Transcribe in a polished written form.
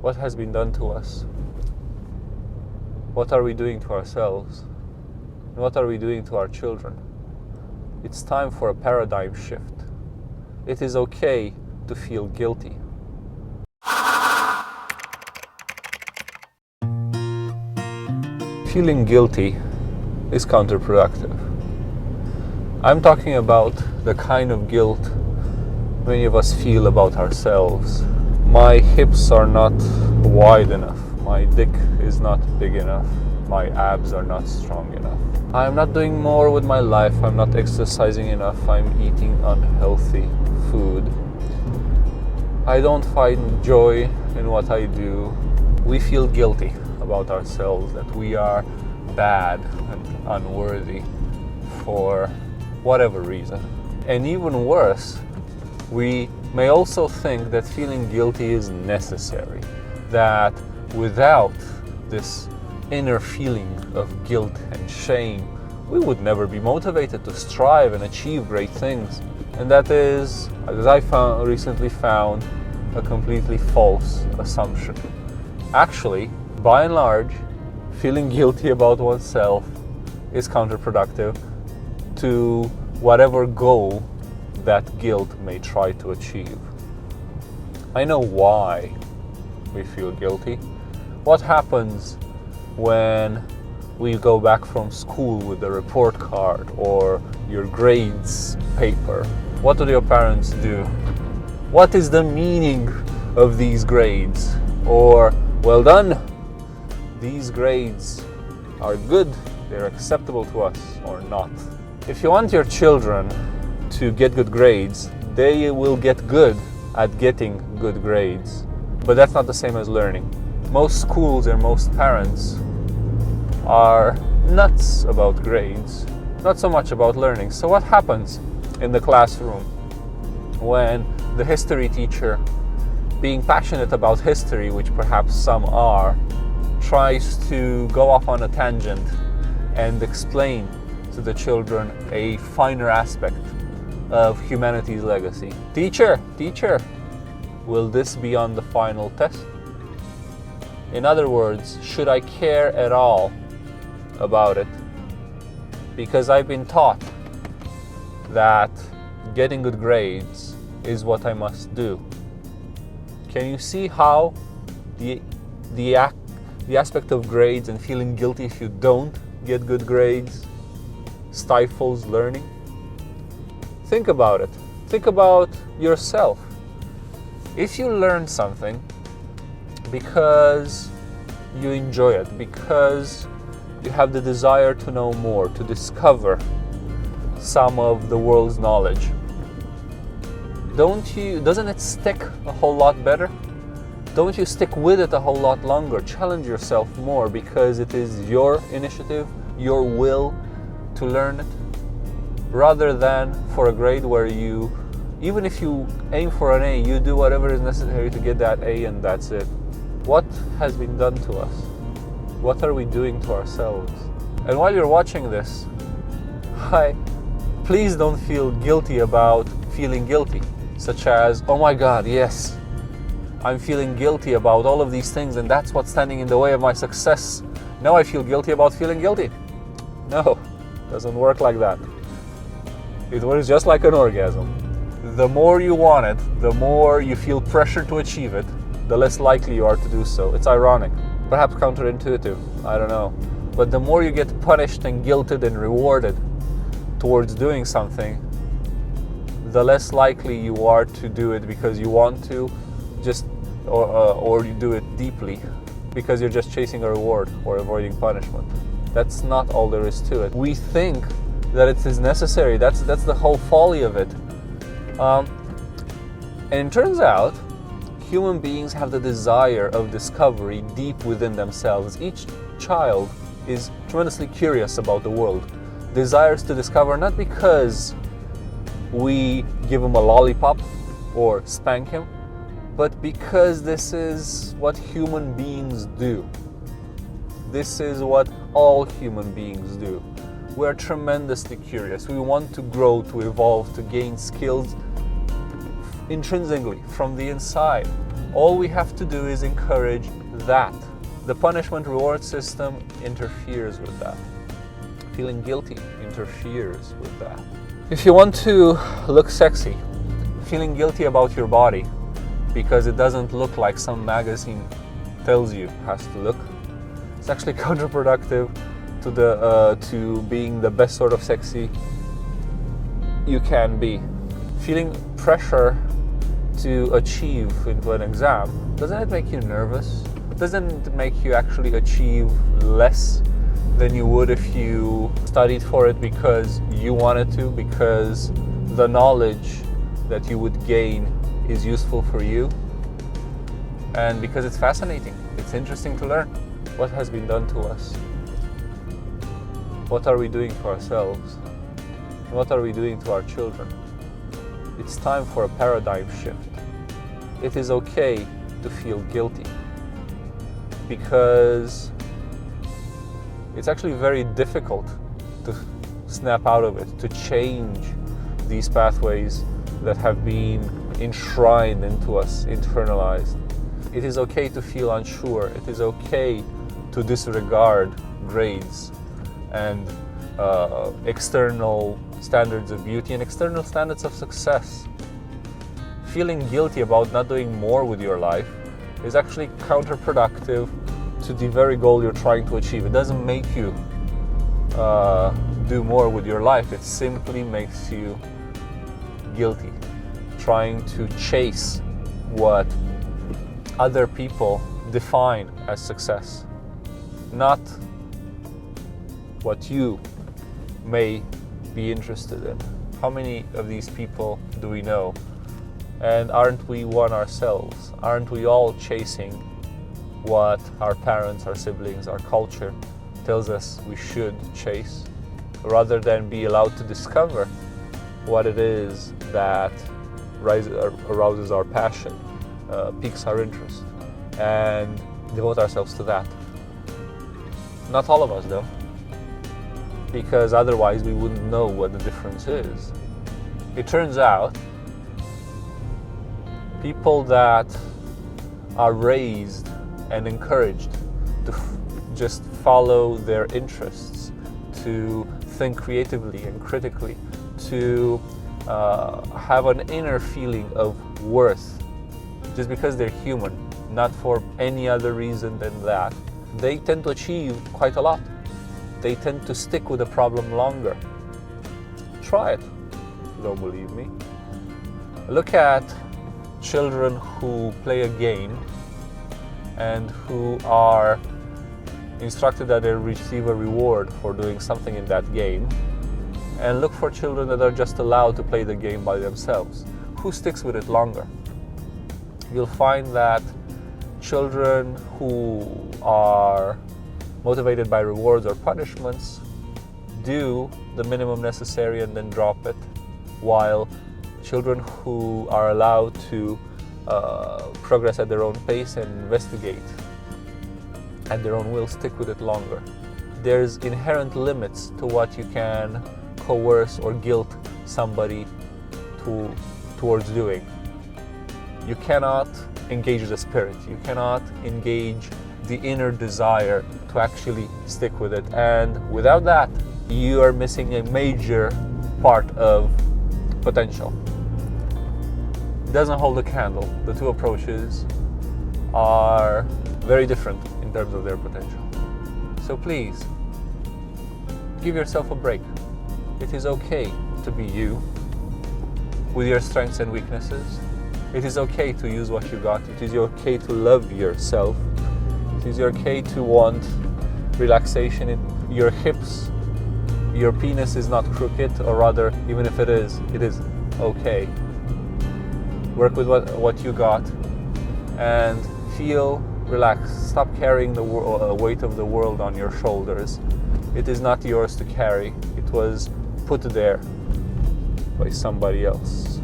What has been done to us? What are we doing to ourselves? And what are we doing to our children? It's time for a paradigm shift. It is okay to feel guilty. Feeling guilty is counterproductive. I'm talking about the kind of guilt many of us feel about ourselves. My hips are not wide enough. My dick is not big enough. My abs are not strong enough. I'm not doing more with my life. I'm not exercising enough. I'm eating unhealthy food. I don't find joy in what I do. We feel guilty about ourselves, that we are bad and unworthy for whatever reason. And even worse, we may also think that feeling guilty is necessary, that without this inner feeling of guilt and shame, we would never be motivated to strive and achieve great things. And that is, as I recently found, a completely false assumption. Actually, by and large, feeling guilty about oneself is counterproductive to whatever goal that guilt may try to achieve. I know why we feel guilty. What happens when we go back from school with the report card or your grades paper? What do your parents do? What is the meaning of these grades? Or, well done, these grades are good, they're acceptable to us, or not. If you want your children to get good grades, they will get good at getting good grades. But that's not the same as learning. Most schools and most parents are nuts about grades, not so much about learning. So what happens in the classroom when the history teacher, being passionate about history, which perhaps some are, tries to go off on a tangent and explain to the children a finer aspect of humanity's legacy? Teacher, will this be on the final test? In other words, should I care at all about it? Because I've been taught that getting good grades is what I must do. Can you see how the aspect of grades and feeling guilty if you don't get good grades stifles learning? Think about it. Think about yourself. If you learn something because you enjoy it, because you have the desire to know more, to discover some of the world's knowledge, doesn't it stick a whole lot better? Don't you stick with it a whole lot longer? Challenge yourself more because it is your initiative, your will to learn it, rather than for a grade where you, even if you aim for an A, you do whatever is necessary to get that A and that's it. What has been done to us? What are we doing to ourselves? And while you're watching this, please don't feel guilty about feeling guilty, such as, oh my God, yes, I'm feeling guilty about all of these things and that's what's standing in the way of my success. Now I feel guilty about feeling guilty. No, it doesn't work like that. It works just like an orgasm. The more you want it, the more you feel pressure to achieve it, the less likely you are to do so. It's ironic, perhaps counterintuitive, I don't know. But the more you get punished and guilted and rewarded towards doing something, the less likely you are to do it because you want to, or you do it deeply because you're just chasing a reward or avoiding punishment. That's not all there is to it. We think that it is necessary. That's the whole folly of it. And it turns out human beings have the desire of discovery deep within themselves. Each child is tremendously curious about the world, desires to discover, not because we give him a lollipop or spank him, but because this is what human beings do. This is what all human beings do. We're tremendously curious. We want to grow, to evolve, to gain skills intrinsically from the inside. All we have to do is encourage that. The punishment reward system interferes with that. Feeling guilty interferes with that. If you want to look sexy, feeling guilty about your body because it doesn't look like some magazine tells you has to look, it's actually counterproductive to being the best sort of sexy you can be. Feeling pressure to achieve into an exam, doesn't it make you nervous? Doesn't it make you actually achieve less than you would if you studied for it because you wanted to, because the knowledge that you would gain is useful for you, and because it's fascinating, it's interesting to learn what has been done to us. What are we doing to ourselves? What are we doing to our children? It's time for a paradigm shift. It is okay to feel guilty, because it's actually very difficult to snap out of it, to change these pathways that have been enshrined into us, internalized. It is okay to feel unsure. It is okay to disregard grades and external standards of beauty and external standards of success. Feeling guilty about not doing more with your life is actually counterproductive to the very goal you're trying to achieve. It doesn't make you do more with your life. It simply makes you guilty, trying to chase what other people define as success, not what you may be interested in. How many of these people do we know? And aren't we one ourselves? Aren't we all chasing what our parents, our siblings, our culture tells us we should chase, rather than be allowed to discover what it is that arouses our passion, piques our interest, and devote ourselves to that? Not all of us, though, because otherwise we wouldn't know what the difference is. It turns out people that are raised and encouraged to just follow their interests, to think creatively and critically, to have an inner feeling of worth just because they're human, not for any other reason than that, they tend to achieve quite a lot. They tend to stick with the problem longer. Try it if you don't believe me. Look at children who play a game and who are instructed that they receive a reward for doing something in that game, and look for children that are just allowed to play the game by themselves. Who sticks with it longer? You'll find that children who are motivated by rewards or punishments do the minimum necessary and then drop it, while children who are allowed to progress at their own pace and investigate at their own will stick with it longer. There's inherent limits to what you can coerce or guilt somebody towards doing. You cannot engage the spirit. You cannot engage the inner desire to actually stick with it. And without that, you are missing a major part of potential. It doesn't hold a candle. The two approaches are very different in terms of their potential. So please, give yourself a break. It is okay to be you, with your strengths and weaknesses. It is okay to use what you got. It is okay to love yourself. It is okay to want relaxation in your hips. Your penis is not crooked, or rather, even if it is okay. Work with what you got and feel relaxed. Stop carrying the weight of the world on your shoulders. It is not yours to carry. It was put there by somebody else.